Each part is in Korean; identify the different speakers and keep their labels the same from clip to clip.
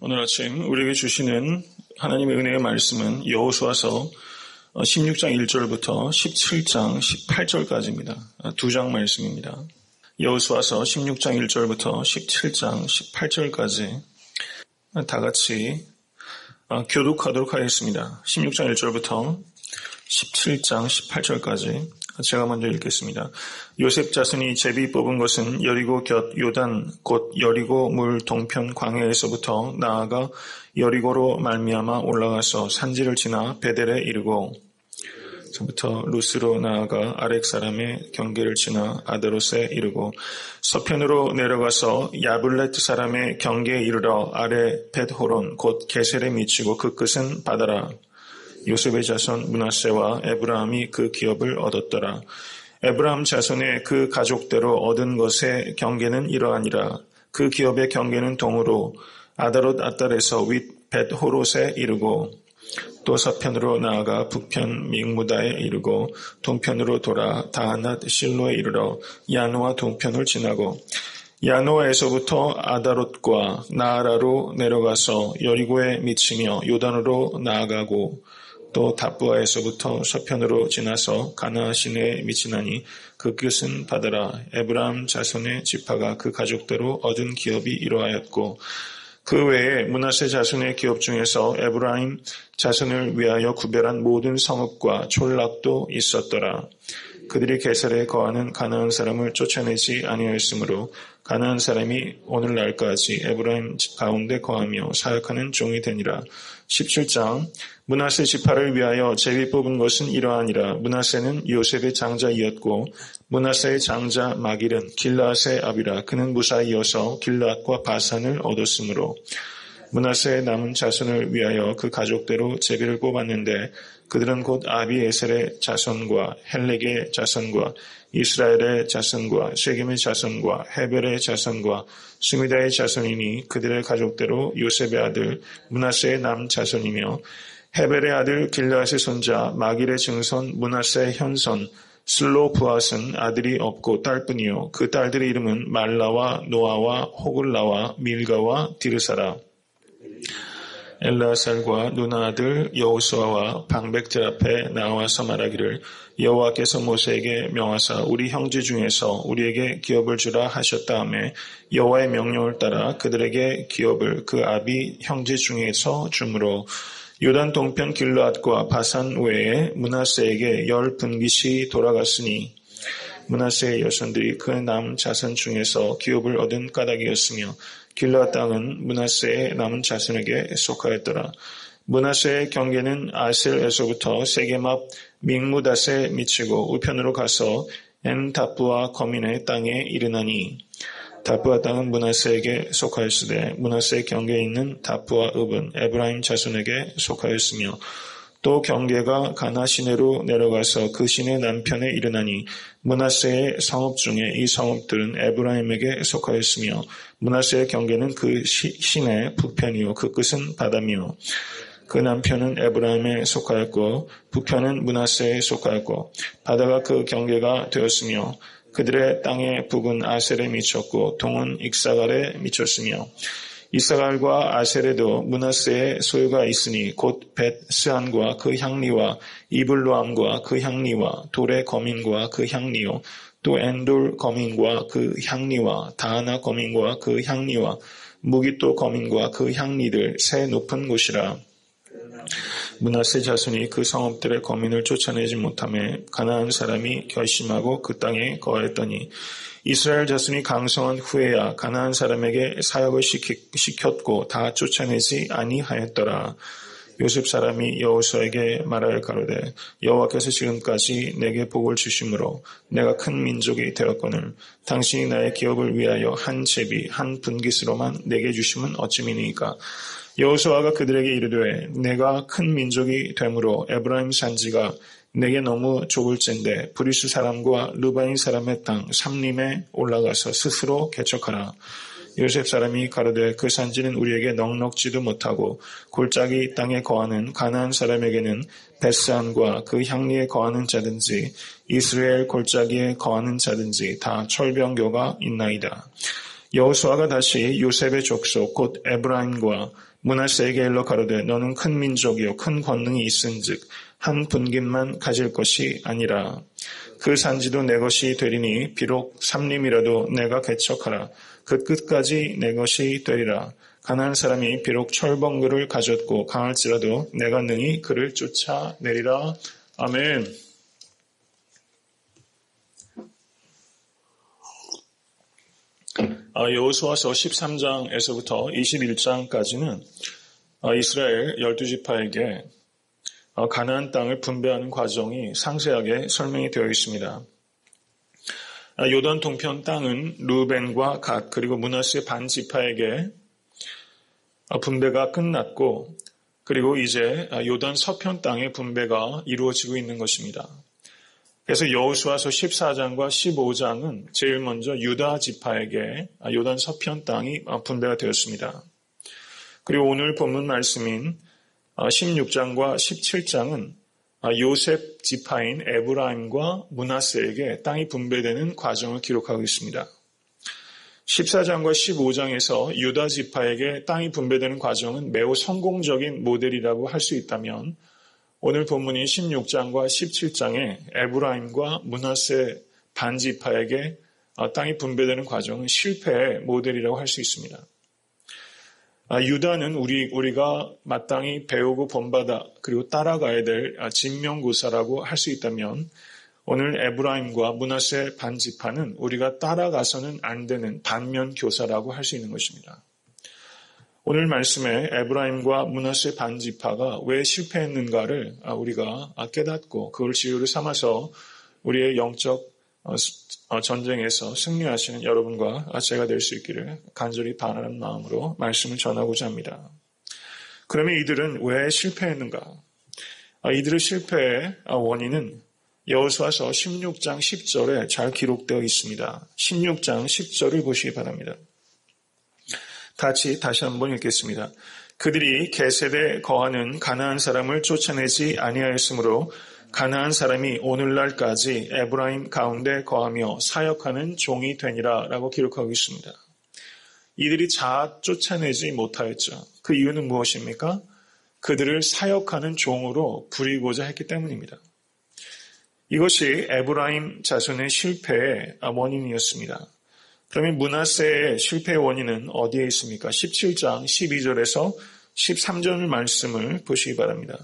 Speaker 1: 오늘 아침 우리에게 주시는 하나님의 은혜의 말씀은 여호수아서 16장 1절부터 17장 18절까지입니다. 두 장 말씀입니다. 여호수아서 16장 1절부터 17장 18절까지 다 같이 교독하도록 하겠습니다. 16장 1절부터 17장 18절까지 제가 먼저 읽겠습니다. 요셉 자손이 제비 뽑은 것은 여리고 곁 요단 곧 여리고 물 동편 광야에서부터 나아가 여리고로 말미암아 올라가서 산지를 지나 베델에 이르고 저부터 루스로 나아가 아렉 사람의 경계를 지나 아데롯에 이르고 서편으로 내려가서 야블렛 사람의 경계에 이르러 아래 벳호론 곧 게셀에 미치고 그 끝은 바다라. 요셉의 자손 므낫세와 에브라함이 그 기업을 얻었더라. 에브라함 자손의 그 가족대로 얻은 것의 경계는 이러하니라. 그 기업의 경계는 동으로 아다롯 아달에서 윗 벳호롯에 이르고 또 서편으로 나아가 북편 믹무다에 이르고 동편으로 돌아 다하낫 실로에 이르러 야노와 동편을 지나고 야노에서부터 아다롯과 나아라로 내려가서 여리고에 미치며 요단으로 나아가고 또 다부아에서부터 서편으로 지나서 가나안 시내에 미치나니 그 끝은 바다라. 에브라함 자손의 지파가 그 가족대로 얻은 기업이 이러하였고 그 외에 므낫세 자손의 기업 중에서 에브라임 자손을 위하여 구별한 모든 성읍과 촌락도 있었더라. 그들이 게살에 거하는 가나안 사람을 쫓아내지 아니하였으므로 가나안 사람이 오늘날까지 에브라임 가운데 거하며 사역하는 종이 되니라. 17장 므낫세 지파를 위하여 제비 뽑은 것은 이러하니라. 므낫세는 요셉의 장자이었고 므낫세의 장자 마길은 길르앗의 아비라. 그는 무사이어서 길르앗과 바산을 얻었으므로 므낫세의 남은 자손을 위하여 그 가족대로 제비를 뽑았는데 그들은 곧 아비에셀의 자손과 헬렉의 자손과 이스라엘의 자손과 세겜의 자손과 헤벨의 자손과 스미다의 자손이니 그들의 가족대로 요셉의 아들 므낫세의 남 자손이며 헤벨의 아들 길르앗의 손자 마길의 증손 므낫세의 현손 슬로브앗은 아들이 없고 딸뿐이요 그 딸들의 이름은 말라와 노아와 호글라와 밀가와 디르사라. 엘라살과 누나 아들 여호수아와 방백들 앞에 나와서 말하기를 여호와께서 모세에게 명하사 우리 형제 중에서 우리에게 기업을 주라 하셨다 하며 여호와의 명령을 따라 그들에게 기업을 그 아비 형제 중에서 주므로 요단 동편 길르앗과 바산 외에 므낫세에게 10분깃이 돌아갔으니 므낫세의 여손들이 그 남 자손 중에서 기업을 얻은 까닭이었으며 길르앗 땅은 므낫세의 남은 자손에게 속하였더라. 므낫세의 경계는 아셀에서부터 세겜 앞 믹무닷에 미치고 우편으로 가서 엔다프와 거민의 땅에 이르나니 다프와 땅은 므낫세에게 속하였으되 므낫세의 경계에 있는 다프와 읍은 에브라임 자손에게 속하였으며 또 경계가 가나 시내로 내려가서 그 시내 남편에 이르나니 므낫세의 성읍 중에 이 성읍들은 에브라임에게 속하였으며 므낫세의 경계는 그 시내 북편이요 그 끝은 바다며 그 남편은 에브라임에 속하였고 북편은 므낫세에 속하였고 바다가 그 경계가 되었으며 그들의 땅의 북은 아셀에 미쳤고 동은 익사갈에 미쳤으며 이사갈과 아셀에도 므낫세의 소유가 있으니 곧 벳스안과 그 향리와 이블로암과 그 향리와 돌의 거민과 그 향리요 또 엔돌 거민과 그 향리와 다하나 거민과 그 향리와 무기또 거민과 그 향리들 새 높은 곳이라. 므낫세 자손이 그 성읍들의 거민을 쫓아내지 못하며 가나안 사람이 결심하고 그 땅에 거하였더니 이스라엘 자손이 강성한 후에야 가나안 사람에게 사역을 시켰고 다 쫓아내지 아니하였더라. 요셉 사람이 여호수아에게 말하여 가로되 여호와께서 지금까지 내게 복을 주심으로 내가 큰 민족이 되었거늘 당신이 나의 기업을 위하여 한 제비 한 분깃으로만 내게 주심은 어찌미니까. 여호수아가 그들에게 이르되 내가 큰 민족이 되므로 에브라임 산지가 내게 너무 좁을진데 브리스 사람과 르바인 사람의 땅 삼림에 올라가서 스스로 개척하라. 요셉 사람이 가로되 그 산지는 우리에게 넉넉지도 못하고 골짜기 땅에 거하는 가나안 사람에게는 벳스안과 그 향리에 거하는 자든지 이스라엘 골짜기에 거하는 자든지 다 철병교가 있나이다. 여호수아가 다시 요셉의 족속 곧 에브라임과 므낫세에게 일러 가로되 너는 큰 민족이요 큰 권능이 있은즉 한 분깃만 가질 것이 아니라 그 산지도 내 것이 되리니 비록 삼림이라도 내가 개척하라 그 끝까지 내 것이 되리라. 가나안 사람이 비록 철벙그를 가졌고 강할지라도 내가 능히 그를 쫓아내리라. 아멘. 여호수아서 13장에서부터 21장까지는 이스라엘 12지파에게 가나안 땅을 분배하는 과정이 상세하게 설명이 되어 있습니다. 요단 동편 땅은 르우벤과 갓 그리고 므낫세 반 지파에게 분배가 끝났고 그리고 이제 요단 서편 땅의 분배가 이루어지고 있는 것입니다. 그래서 여호수아서 14장과 15장은 제일 먼저 유다 지파에게 요단 서편 땅이 분배가 되었습니다. 그리고 오늘 본문 말씀인 16장과 17장은 요셉 지파인 에브라임과 므낫세에게 땅이 분배되는 과정을 기록하고 있습니다. 14장과 15장에서 유다 지파에게 땅이 분배되는 과정은 매우 성공적인 모델이라고 할 수 있다면 오늘 본문인 16장과 17장에 에브라임과 므낫세 반지파에게 땅이 분배되는 과정은 실패의 모델이라고 할 수 있습니다. 유다는 우리가 마땅히 배우고 본받아 그리고 따라가야 될 진명고사라고 할 수 있다면 오늘 에브라임과 므낫세 반지파는 우리가 따라가서는 안 되는 반면교사라고 할 수 있는 것입니다. 오늘 말씀에 에브라임과 므낫세 반지파가 왜 실패했는가를 우리가 깨닫고 그걸 지혜로 삼아서 우리의 영적 전쟁에서 승리하시는 여러분과 제가 될 수 있기를 간절히 바라는 마음으로 말씀을 전하고자 합니다. 그러면 이들은 왜 실패했는가? 이들의 실패의 원인은 여호수아서 16장 10절에 잘 기록되어 있습니다. 16장 10절을 보시기 바랍니다. 다시 한번 읽겠습니다. 그들이 게셋에 거하는 가나안 사람을 쫓아내지 아니하였으므로 가나안 사람이 오늘날까지 에브라임 가운데 거하며 사역하는 종이 되니라 라고 기록하고 있습니다. 이들이 쫓아내지 못하였죠. 그 이유는 무엇입니까? 그들을 사역하는 종으로 부리고자 했기 때문입니다. 이것이 에브라임 자손의 실패의 원인이었습니다. 그러면 므낫세의 실패의 원인은 어디에 있습니까? 17장 12절에서 13절 말씀을 보시기 바랍니다.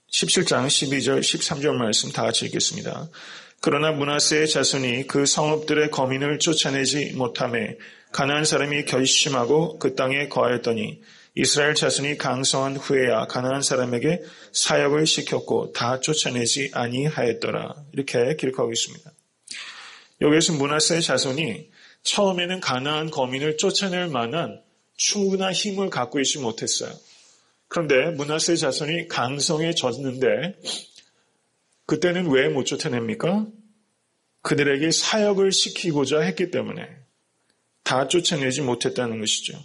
Speaker 1: 17장 12절 13절 말씀 다 같이 읽겠습니다. 그러나 므낫세의 자손이 그 성읍들의 거민을 쫓아내지 못하매 가나안 사람이 결심하고 그 땅에 거하였더니 이스라엘 자손이 강성한 후에야 가나안 사람에게 사역을 시켰고 다 쫓아내지 아니하였더라. 이렇게 기록하고 있습니다. 여기에서 므낫세의 자손이 처음에는 가나안 거민을 쫓아낼 만한 충분한 힘을 갖고 있지 못했어요. 그런데 므낫세 자손이 강성해졌는데 그때는 왜 못 쫓아냅니까? 그들에게 사역을 시키고자 했기 때문에 다 쫓아내지 못했다는 것이죠.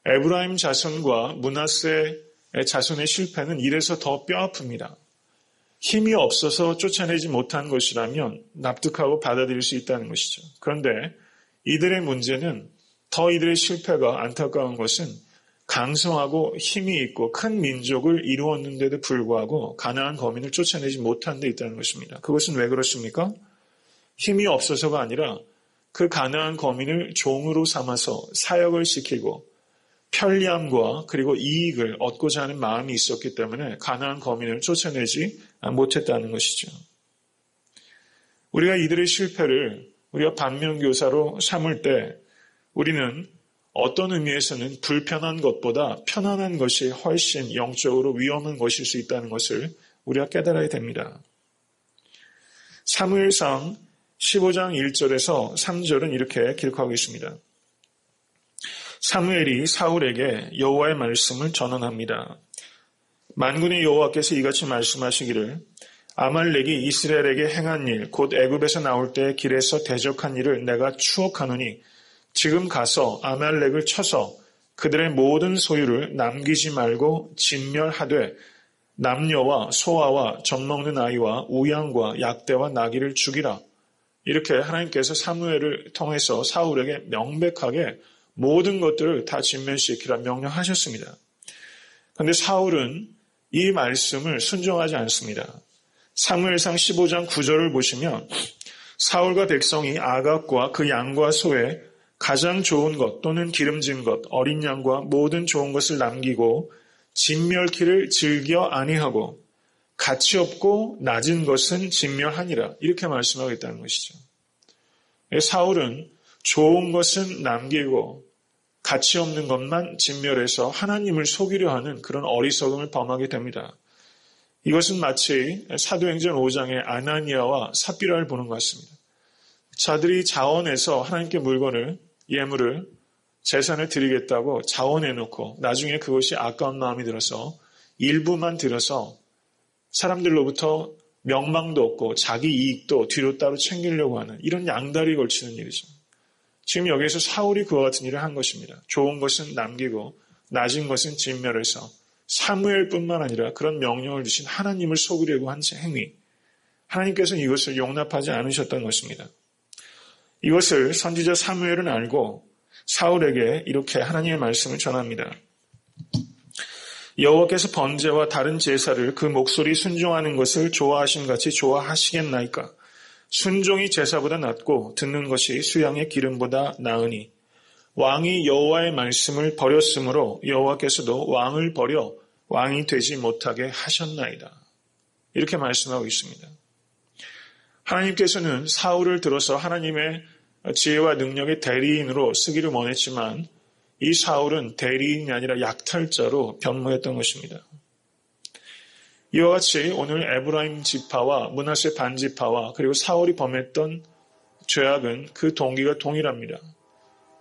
Speaker 1: 에브라임 자손과 므낫세 자손의 실패는 이래서 더 뼈아픕니다. 힘이 없어서 쫓아내지 못한 것이라면 납득하고 받아들일 수 있다는 것이죠. 그런데 이들의 문제는 더 이들의 실패가 안타까운 것은 강성하고 힘이 있고 큰 민족을 이루었는데도 불구하고 가나안 거민을 쫓아내지 못한 데 있다는 것입니다. 그것은 왜 그렇습니까? 힘이 없어서가 아니라 그 가나안 거민을 종으로 삼아서 사역을 시키고 편리함과 그리고 이익을 얻고자 하는 마음이 있었기 때문에 가나안 거민을 쫓아내지 못했다는 것이죠. 우리가 이들의 실패를 우리가 반면교사로 삼을 때 우리는 어떤 의미에서는 불편한 것보다 편안한 것이 훨씬 영적으로 위험한 것일 수 있다는 것을 우리가 깨달아야 됩니다. 사무엘상 15장 1절에서 3절은 이렇게 기록하고 있습니다. 사무엘이 사울에게 여호와의 말씀을 전언합니다. 만군의 여호와께서 이같이 말씀하시기를 아말렉이 이스라엘에게 행한 일, 곧 애굽에서 나올 때 길에서 대적한 일을 내가 추억하노니 지금 가서 아말렉을 쳐서 그들의 모든 소유를 남기지 말고 진멸하되 남녀와 소아와 젖먹는 아이와 우양과 약대와 나귀를 죽이라. 이렇게 하나님께서 사무엘을 통해서 사울에게 명백하게 모든 것들을 다 진멸시키라 명령하셨습니다. 그런데 사울은 이 말씀을 순종하지 않습니다. 사무엘상 15장 9절을 보시면 사울과 백성이 아각과 그 양과 소에 가장 좋은 것 또는 기름진 것, 어린 양과 모든 좋은 것을 남기고 진멸키를 즐겨 아니하고 가치 없고 낮은 것은 진멸하니라. 이렇게 말씀하고 있다는 것이죠. 사울은 좋은 것은 남기고 가치 없는 것만 진멸해서 하나님을 속이려 하는 그런 어리석음을 범하게 됩니다. 이것은 마치 사도행전 5장의 아나니아와 삽비라를 보는 것 같습니다. 자들이 자원해서 하나님께 물건을, 예물을, 재산을 드리겠다고 자원해놓고 나중에 그것이 아까운 마음이 들어서 일부만 들어서 사람들로부터 명망도 없고 자기 이익도 뒤로 따로 챙기려고 하는 이런 양다리 걸치는 일이죠. 지금 여기에서 사울이 그와 같은 일을 한 것입니다. 좋은 것은 남기고 낮은 것은 진멸해서 사무엘뿐만 아니라 그런 명령을 주신 하나님을 속이려고 한 행위. 하나님께서는 이것을 용납하지 않으셨던 것입니다. 이것을 선지자 사무엘은 알고 사울에게 이렇게 하나님의 말씀을 전합니다. 여호와께서 번제와 다른 제사를 그 목소리 순종하는 것을 좋아하심같이 좋아하시겠나이까? 순종이 제사보다 낫고 듣는 것이 수양의 기름보다 나으니 왕이 여호와의 말씀을 버렸으므로 여호와께서도 왕을 버려 왕이 되지 못하게 하셨나이다. 이렇게 말씀하고 있습니다. 하나님께서는 사울을 들어서 하나님의 지혜와 능력의 대리인으로 쓰기를 원했지만 이 사울은 대리인이 아니라 약탈자로 변모했던 것입니다. 이와 같이 오늘 에브라임 지파와 므낫세 반지파와 그리고 사울이 범했던 죄악은 그 동기가 동일합니다.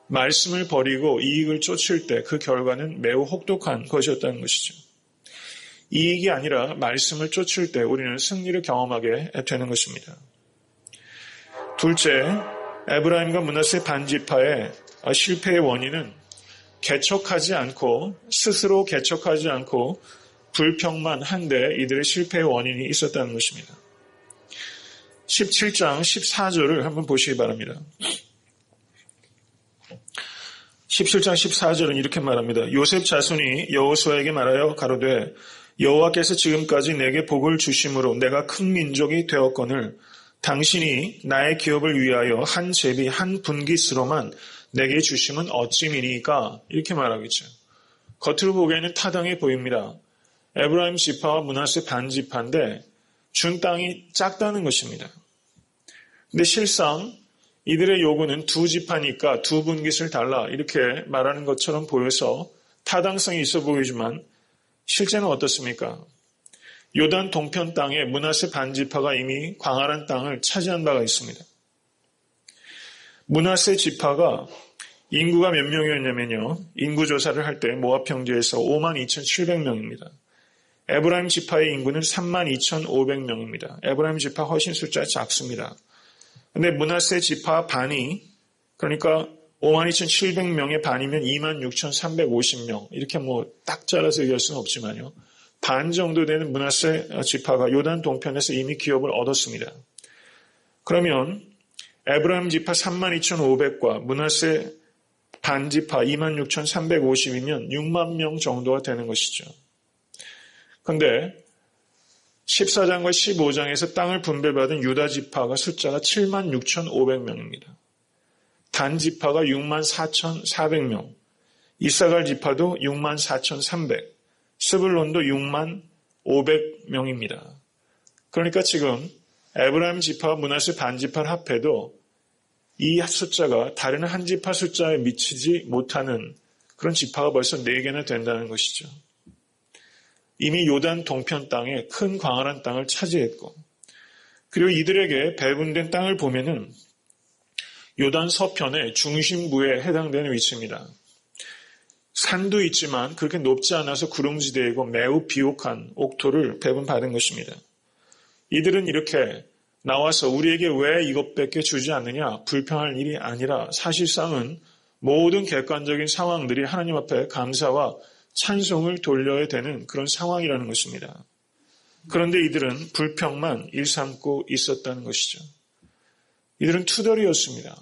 Speaker 1: 말씀을 버리고 이익을 쫓을 때 그 결과는 매우 혹독한 것이었다는 것이죠. 이익이 아니라 말씀을 쫓을 때 우리는 승리를 경험하게 되는 것입니다. 둘째, 에브라임과 므낫세 반지파의 실패의 원인은 스스로 개척하지 않고 불평만 한데 이들의 실패의 원인이 있었다는 것입니다. 17장 14절을 한번 보시기 바랍니다. 17장 14절은 이렇게 말합니다. 요셉 자손이 여호수아에게 말하여 가로되 여호와께서 지금까지 내게 복을 주심으로 내가 큰 민족이 되었거늘 당신이 나의 기업을 위하여 한 제비 한 분깃으로만 내게 주심은 어찌미니까? 이렇게 말하겠죠. 겉으로 보기에는 타당해 보입니다. 에브라임 지파와 므낫세 반지파인데 준 땅이 작다는 것입니다. 근데 실상 이들의 요구는 두 지파니까 두 분깃을 달라 이렇게 말하는 것처럼 보여서 타당성이 있어 보이지만 실제는 어떻습니까? 요단 동편 땅에 므낫세 반지파가 이미 광활한 땅을 차지한 바가 있습니다. 므낫세 지파가 인구가 몇 명이었냐면요. 인구조사를 할 때 모압 평지에서 52,700명입니다. 에브라임 지파의 인구는 32,500명입니다. 에브라임 지파 훨씬 숫자 작습니다. 근데 므낫세 지파 반이 그러니까 52,700명의 반이면 26,350명 이렇게 딱 잘라서 얘기할 수는 없지만요. 반 정도 되는 므낫세 지파가 요단 동편에서 이미 기업을 얻었습니다. 그러면 에브라임 지파 32,500과 므낫세 반지파 26,350이면 6만 명 정도가 되는 것이죠. 그런데 14장과 15장에서 땅을 분배받은 유다 지파가 숫자가 76,500명입니다. 단 지파가 64,400명, 이사갈 지파도 64,300, 스불론도 65,500명입니다. 그러니까 지금 에브라임 지파와 므낫세 반지파를 합해도 이 숫자가 다른 한 지파 숫자에 미치지 못하는 그런 지파가 벌써 4개나 된다는 것이죠. 이미 요단 동편 땅에 큰 광활한 땅을 차지했고 그리고 이들에게 배분된 땅을 보면은 요단 서편의 중심부에 해당되는 위치입니다. 산도 있지만 그렇게 높지 않아서 구릉지대이고 매우 비옥한 옥토를 배분받은 것입니다. 이들은 이렇게 나와서 우리에게 왜 이것밖에 주지 않느냐 불평할 일이 아니라 사실상은 모든 객관적인 상황들이 하나님 앞에 감사와 찬송을 돌려야 되는 그런 상황이라는 것입니다. 그런데 이들은 불평만 일삼고 있었다는 것이죠. 이들은 투덜이었습니다.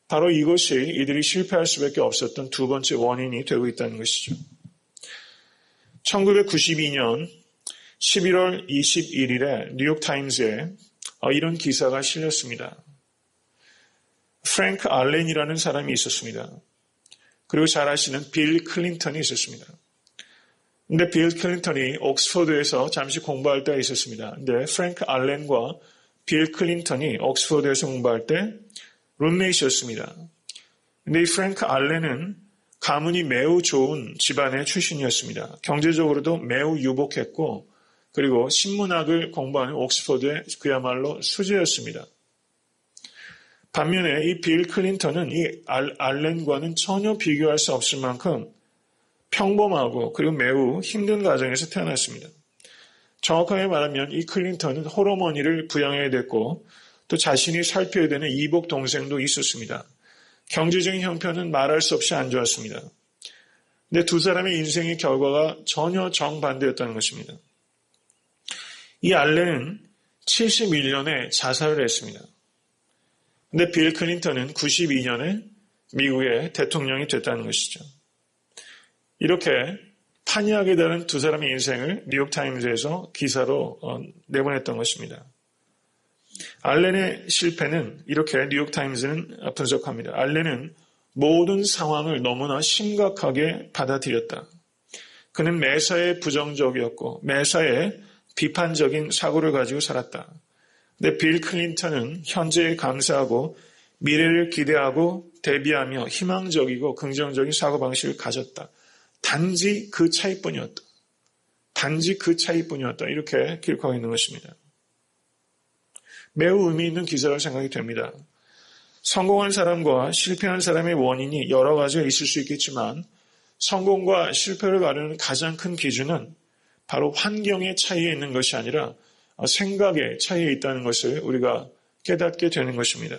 Speaker 1: 바로 이것이 이들이 실패할 수밖에 없었던 두 번째 원인이 되고 있다는 것이죠. 1992년 11월 21일에 뉴욕타임즈에 이런 기사가 실렸습니다. 프랭크 알렌이라는 사람이 있었습니다. 그리고 잘 아시는 빌 클린턴이 있었습니다. 근데 빌 클린턴이 옥스퍼드에서 잠시 공부할 때가 있었습니다. 근데 프랭크 알렌과 빌 클린턴이 옥스퍼드에서 공부할 때 룸메이트였습니다. 근데 이 프랭크 알렌은 가문이 매우 좋은 집안의 출신이었습니다. 경제적으로도 매우 유복했고 그리고 신문학을 공부하는 옥스퍼드의 그야말로 수재였습니다. 반면에 이 빌 클린턴은 이 알렌과는 전혀 비교할 수 없을 만큼 평범하고 그리고 매우 힘든 가정에서 태어났습니다. 정확하게 말하면 이 클린턴은 홀어머니를 부양해야 됐고 또 자신이 살펴야 되는 이복 동생도 있었습니다. 경제적인 형편은 말할 수 없이 안 좋았습니다. 근데 두 사람의 인생의 결과가 전혀 정반대였다는 것입니다. 이 알렌은 71년에 자살을 했습니다. 근데 빌 클린턴은 92년에 미국의 대통령이 됐다는 것이죠. 이렇게 판이하게 다른 두 사람의 인생을 뉴욕타임즈에서 기사로 내보냈던 것입니다. 알렌의 실패는 이렇게 뉴욕타임즈는 분석합니다. 알렌은 모든 상황을 너무나 심각하게 받아들였다. 그는 매사에 부정적이었고 매사에 비판적인 사고를 가지고 살았다. 근데 빌 클린턴은 현재에 감사하고 미래를 기대하고 대비하며 희망적이고 긍정적인 사고방식을 가졌다. 단지 그 차이뿐이었다. 단지 그 차이뿐이었다. 이렇게 기록하고 있는 것입니다. 매우 의미 있는 기사라고 생각이 됩니다. 성공한 사람과 실패한 사람의 원인이 여러 가지가 있을 수 있겠지만 성공과 실패를 가르는 가장 큰 기준은 바로 환경의 차이에 있는 것이 아니라 생각의 차이에 있다는 것을 우리가 깨닫게 되는 것입니다.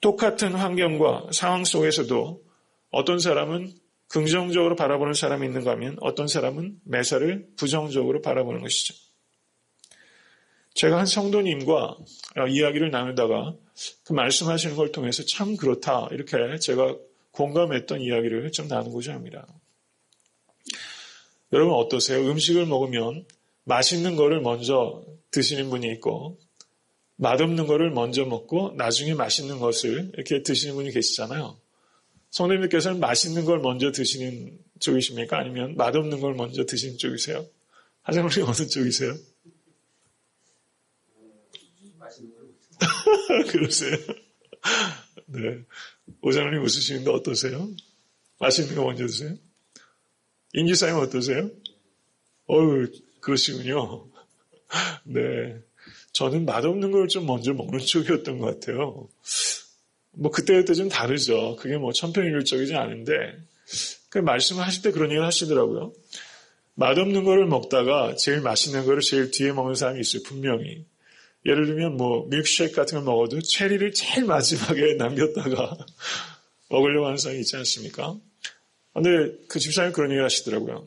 Speaker 1: 똑같은 환경과 상황 속에서도 어떤 사람은 긍정적으로 바라보는 사람이 있는가 하면 어떤 사람은 매사를 부정적으로 바라보는 것이죠. 제가 한 성도님과 이야기를 나누다가 그 말씀하시는 걸 통해서 참 그렇다 이렇게 제가 공감했던 이야기를 좀 나누고자 합니다. 여러분 어떠세요? 음식을 먹으면 맛있는 거를 먼저 드시는 분이 있고 맛없는 거를 먼저 먹고 나중에 맛있는 것을 이렇게 드시는 분이 계시잖아요. 성도님께서는 맛있는 걸 먼저 드시는 쪽이십니까? 아니면 맛없는 걸 먼저 드시는 쪽이세요? 하장님 어느 쪽이세요?
Speaker 2: 맛있는 걸
Speaker 1: 그러세요? 네. 오장님 웃으시는데 어떠세요? 맛있는 거 먼저 드세요? 인기사님 어떠세요? 어휴, 그러시군요. 네. 저는 맛없는 걸 좀 먼저 먹는 쪽이었던 것 같아요. 뭐, 그때그때 좀 다르죠. 그게 뭐 천편일률적이지 않은데, 그 말씀을 하실 때 그런 얘기를 하시더라고요. 맛없는 거를 먹다가 제일 맛있는 거를 제일 뒤에 먹는 사람이 있어요, 분명히. 예를 들면 뭐, 밀크쉐이크 같은 걸 먹어도 체리를 제일 마지막에 남겼다가 먹으려고 하는 사람이 있지 않습니까? 근데 그 집사님이 그런 얘기를 하시더라고요.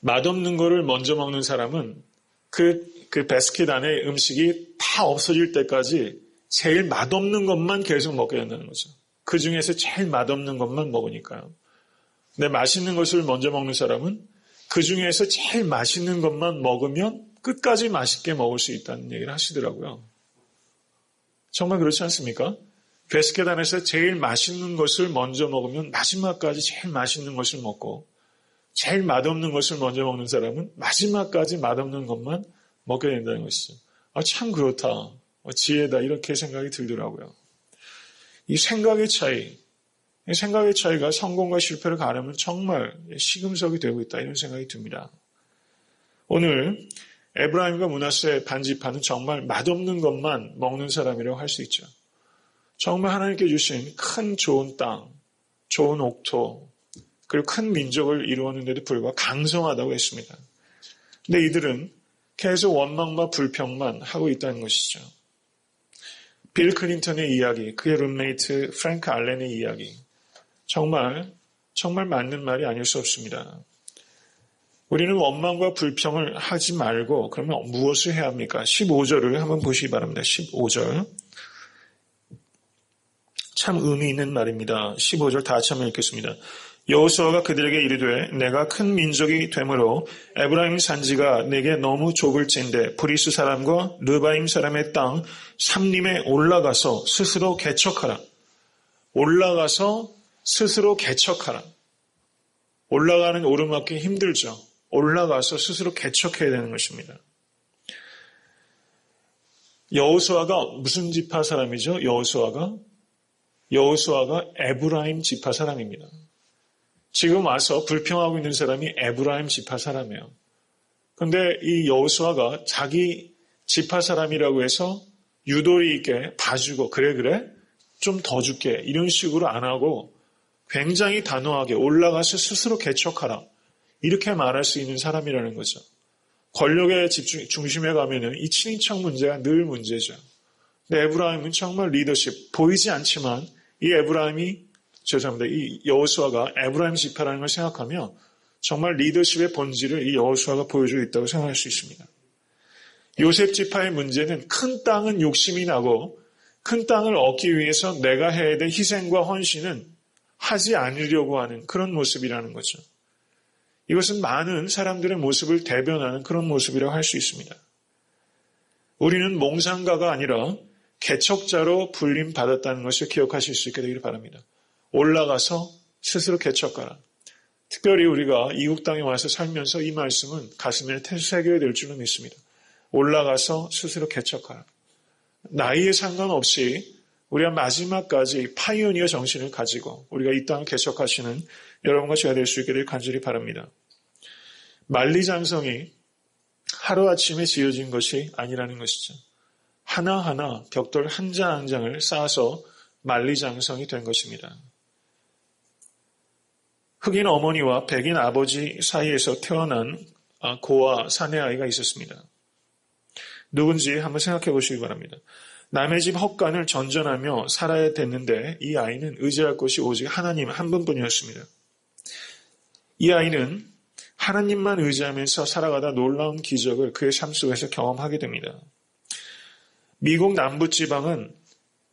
Speaker 1: 맛없는 거를 먼저 먹는 사람은 그 바스켓 안에 음식이 다 없어질 때까지 제일 맛없는 것만 계속 먹게 된다는 거죠. 그 중에서 제일 맛없는 것만 먹으니까요. 근데 맛있는 것을 먼저 먹는 사람은 그 중에서 제일 맛있는 것만 먹으면 끝까지 맛있게 먹을 수 있다는 얘기를 하시더라고요. 정말 그렇지 않습니까? 바스켓 안에서 제일 맛있는 것을 먼저 먹으면 마지막까지 제일 맛있는 것을 먹고 제일 맛없는 것을 먼저 먹는 사람은 마지막까지 맛없는 것만 먹게 된다는 것이죠. 참 그렇다. 지혜다. 이렇게 생각이 들더라고요. 이 생각의 차이가 성공과 실패를 가르면 정말 시금석이 되고 있다. 이런 생각이 듭니다. 오늘 에브라임과 므낫세 반지파는 정말 맛없는 것만 먹는 사람이라고 할 수 있죠. 정말 하나님께 주신 큰 좋은 땅, 좋은 옥토, 그리고 큰 민족을 이루었는데도 불구하고 강성하다고 했습니다. 근데 이들은 계속 원망과 불평만 하고 있다는 것이죠. 빌 클린턴의 이야기, 그의 룸메이트 프랭크 알렌의 이야기, 정말 맞는 말이 아닐 수 없습니다. 우리는 원망과 불평을 하지 말고 그러면 무엇을 해야 합니까? 15절을 한번 보시기 바랍니다. 15절. 참 의미 있는 말입니다. 15절 다 같이 한번 읽겠습니다. 여호수아가 그들에게 이르되 내가 큰 민족이 되므로 에브라임 산지가 내게 너무 좁을진데 브리스 사람과 르바임 사람의 땅 삼림에 올라가서 스스로 개척하라. 올라가서 스스로 개척하라. 올라가는 오르막이 힘들죠. 올라가서 스스로 개척해야 되는 것입니다. 여호수아가 무슨 지파 사람이죠? 여호수아가 에브라임 지파 사람입니다. 지금 와서 불평하고 있는 사람이 에브라임 지파 사람이에요. 그런데 이 여호수아가 자기 지파 사람이라고 해서 유도리 있게 봐주고 그래 좀 더 줄게 이런 식으로 안 하고 굉장히 단호하게 올라가서 스스로 개척하라 이렇게 말할 수 있는 사람이라는 거죠. 권력의 중심에 가면은 이 친인척 문제가 늘 문제죠. 근데 에브라임은 정말 리더십 보이지 않지만 이 여호수아가 에브라임 지파라는 걸 생각하며 정말 리더십의 본질을 이 여호수아가 보여주고 있다고 생각할 수 있습니다. 요셉 지파의 문제는 큰 땅은 욕심이 나고 큰 땅을 얻기 위해서 내가 해야 될 희생과 헌신은 하지 않으려고 하는 그런 모습이라는 거죠. 이것은 많은 사람들의 모습을 대변하는 그런 모습이라고 할 수 있습니다. 우리는 몽상가가 아니라 개척자로 불림받았다는 것을 기억하실 수 있게 되기를 바랍니다. 올라가서 스스로 개척하라. 특별히 우리가 이국 땅에 와서 살면서 이 말씀은 가슴에 새겨야 될 줄로 믿습니다. 올라가서 스스로 개척하라. 나이에 상관없이 우리가 마지막까지 파이오니어 정신을 가지고 우리가 이 땅을 개척하시는 여러분과 제가 될 수 있게 될 간절히 바랍니다. 만리장성이 하루아침에 지어진 것이 아니라는 것이죠. 하나하나 벽돌 한 장 한 장을 쌓아서 만리장성이 된 것입니다. 흑인 어머니와 백인 아버지 사이에서 태어난 고아 사내 아이가 있었습니다. 누군지 한번 생각해 보시기 바랍니다. 남의 집 헛간을 전전하며 살아야 됐는데 이 아이는 의지할 것이 오직 하나님 한 분뿐이었습니다. 이 아이는 하나님만 의지하면서 살아가다 놀라운 기적을 그의 삶 속에서 경험하게 됩니다. 미국 남부지방은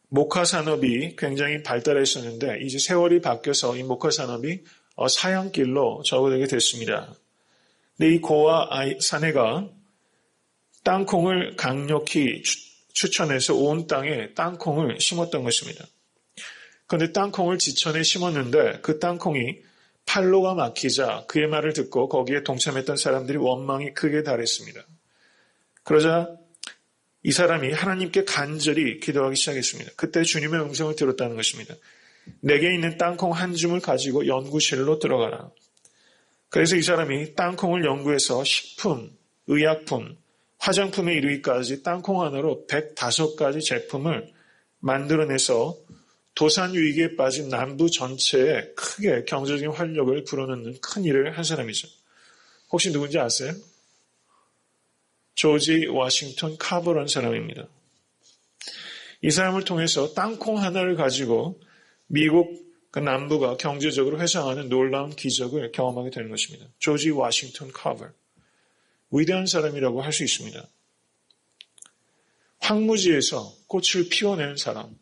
Speaker 1: 목화 산업이 굉장히 발달했었는데 이제 세월이 바뀌어서 이 목화 산업이 사양길로 접어들게 됐습니다. 근데 이 고아 사내가 땅콩을 강력히 추천해서 온 땅에 땅콩을 심었던 것입니다. 그런데 땅콩을 지천에 심었는데 그 땅콩이 팔로가 막히자 그의 말을 듣고 거기에 동참했던 사람들이 원망이 크게 달했습니다. 그러자 이 사람이 하나님께 간절히 기도하기 시작했습니다. 그때 주님의 음성을 들었다는 것입니다. 내게 있는 땅콩 한 줌을 가지고 연구실로 들어가라. 그래서 이 사람이 땅콩을 연구해서 식품, 의약품, 화장품에 이르기까지 땅콩 하나로 105가지 제품을 만들어내서 도산 위기에 빠진 남부 전체에 크게 경제적인 활력을 불어넣는 큰 일을 한 사람이죠. 혹시 누군지 아세요? 조지 워싱턴 카버라는 사람입니다. 이 사람을 통해서 땅콩 하나를 가지고 미국 그 남부가 경제적으로 회상하는 놀라운 기적을 경험하게 되는 것입니다. 조지 워싱턴 카버. 위대한 사람이라고 할 수 있습니다. 황무지에서 꽃을 피워내는 사람.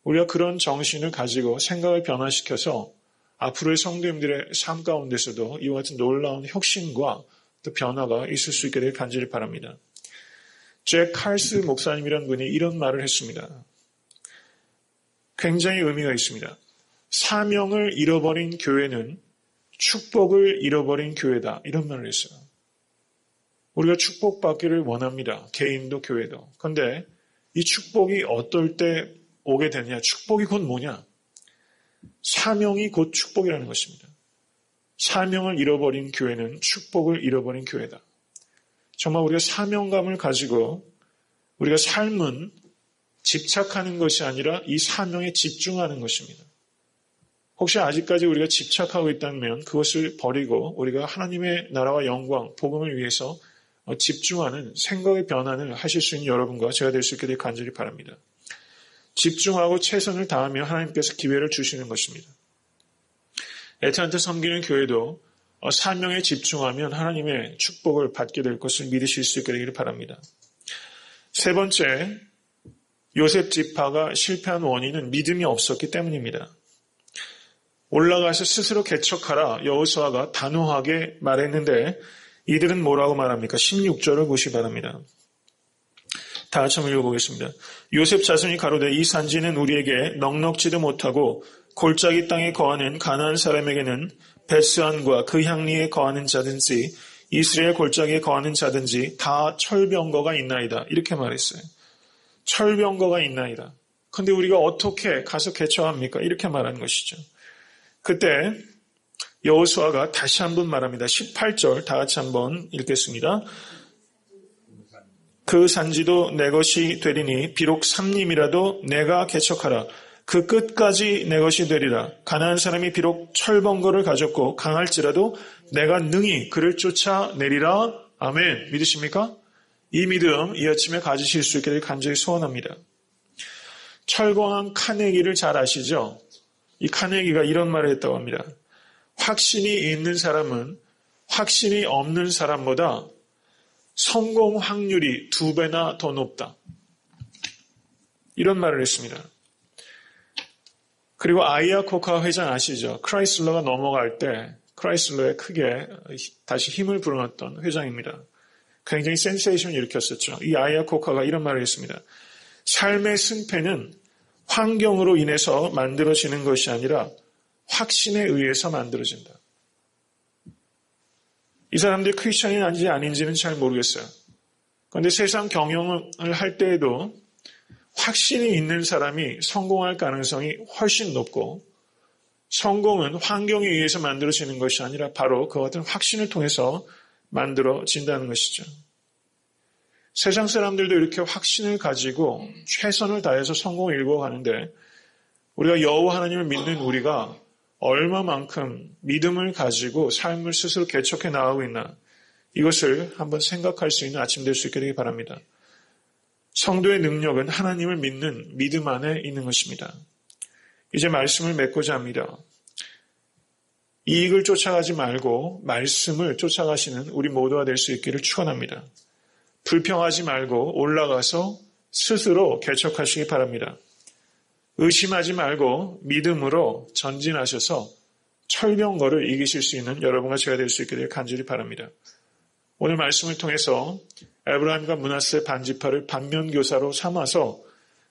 Speaker 1: 우리가 그런 정신을 가지고 생각을 변화시켜서 앞으로의 성도님들의 삶 가운데서도 이와 같은 놀라운 혁신과 또 변화가 있을 수 있게 될 간절히 바랍니다. 잭 칼스 목사님이라는 분이 이런 말을 했습니다. 굉장히 의미가 있습니다. 사명을 잃어버린 교회는 축복을 잃어버린 교회다. 이런 말을 했어요. 우리가 축복받기를 원합니다. 개인도 교회도. 그런데 이 축복이 어떨 때 오게 되냐? 축복이 곧 뭐냐? 사명이 곧 축복이라는 것입니다. 사명을 잃어버린 교회는 축복을 잃어버린 교회다. 정말 우리가 사명감을 가지고 우리가 삶은 집착하는 것이 아니라 이 사명에 집중하는 것입니다. 혹시 아직까지 우리가 집착하고 있다면 그것을 버리고 우리가 하나님의 나라와 영광, 복음을 위해서 집중하는 생각의 변화를 하실 수 있는 여러분과 제가 될 수 있게 될 간절히 바랍니다. 집중하고 최선을 다하며 하나님께서 기회를 주시는 것입니다. 애타한테 섬기는 교회도 사명에 집중하면 하나님의 축복을 받게 될 것을 믿으실 수 있게 되기를 바랍니다. 세 번째, 요셉 지파가 실패한 원인은 믿음이 없었기 때문입니다. 올라가서 스스로 개척하라 여호수아가 단호하게 말했는데 이들은 뭐라고 말합니까? 16절을 보시 바랍니다. 다 같이 한번 읽어보겠습니다. 요셉 자손이 가로되 이 산지는 우리에게 넉넉지도 못하고 골짜기 땅에 거하는 가나안 사람에게는 베스안과 그 향리에 거하는 자든지 이스라엘 골짜기에 거하는 자든지 다 철병거가 있나이다. 이렇게 말했어요. 철병거가 있나이다. 근데 우리가 어떻게 가서 개척합니까? 이렇게 말한 것이죠. 그때 여호수아가 다시 한번 말합니다. 18절 다 같이 한번 읽겠습니다. 그 산지도 내 것이 되리니 비록 삼림이라도 내가 개척하라. 그 끝까지 내 것이 되리라. 가나안 사람이 비록 철번거를 가졌고 강할지라도 내가 능히 그를 쫓아내리라. 아멘. 믿으십니까? 이 믿음 이 아침에 가지실 수 있기를 간절히 소원합니다. 철거한 카네기를 잘 아시죠? 이 카네기가 이런 말을 했다고 합니다. 확신이 있는 사람은 확신이 없는 사람보다 성공 확률이 2배나 더 높다. 이런 말을 했습니다. 그리고 아이아코카 회장 아시죠? 크라이슬러가 넘어갈 때 크라이슬러에 크게 다시 힘을 불어넣었던 회장입니다. 굉장히 센세이션을 일으켰었죠. 이 아이아코카가 이런 말을 했습니다. 삶의 승패는 환경으로 인해서 만들어지는 것이 아니라 확신에 의해서 만들어진다. 이 사람들이 크리스천인지 아닌지는 잘 모르겠어요. 그런데 세상 경영을 할 때에도 확신이 있는 사람이 성공할 가능성이 훨씬 높고 성공은 환경에 의해서 만들어지는 것이 아니라 바로 그 같은 확신을 통해서 만들어진다는 것이죠. 세상 사람들도 이렇게 확신을 가지고 최선을 다해서 성공을 이루어가는데 우리가 여호와 하나님을 믿는 우리가 얼마만큼 믿음을 가지고 삶을 스스로 개척해 나가고 있나 이것을 한번 생각할 수 있는 아침 될 수 있게 되기 바랍니다. 성도의 능력은 하나님을 믿는 믿음 안에 있는 것입니다. 이제 말씀을 맺고자 합니다. 이익을 쫓아가지 말고 말씀을 쫓아가시는 우리 모두가 될 수 있기를 축원합니다. 불평하지 말고 올라가서 스스로 개척하시기 바랍니다. 의심하지 말고 믿음으로 전진하셔서 철병거를 이기실 수 있는 여러분과 제가 될 수 있게 될 간절히 바랍니다. 오늘 말씀을 통해서 에브라임과 므낫세 반지파를 반면교사로 삼아서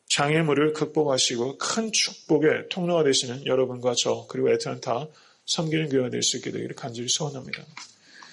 Speaker 1: 장애물을 극복하시고 큰 축복의 통로가 되시는 여러분과 저 그리고 애틀랜타 섬기는 교회가 될 수 있게 되기를 간절히 소원합니다.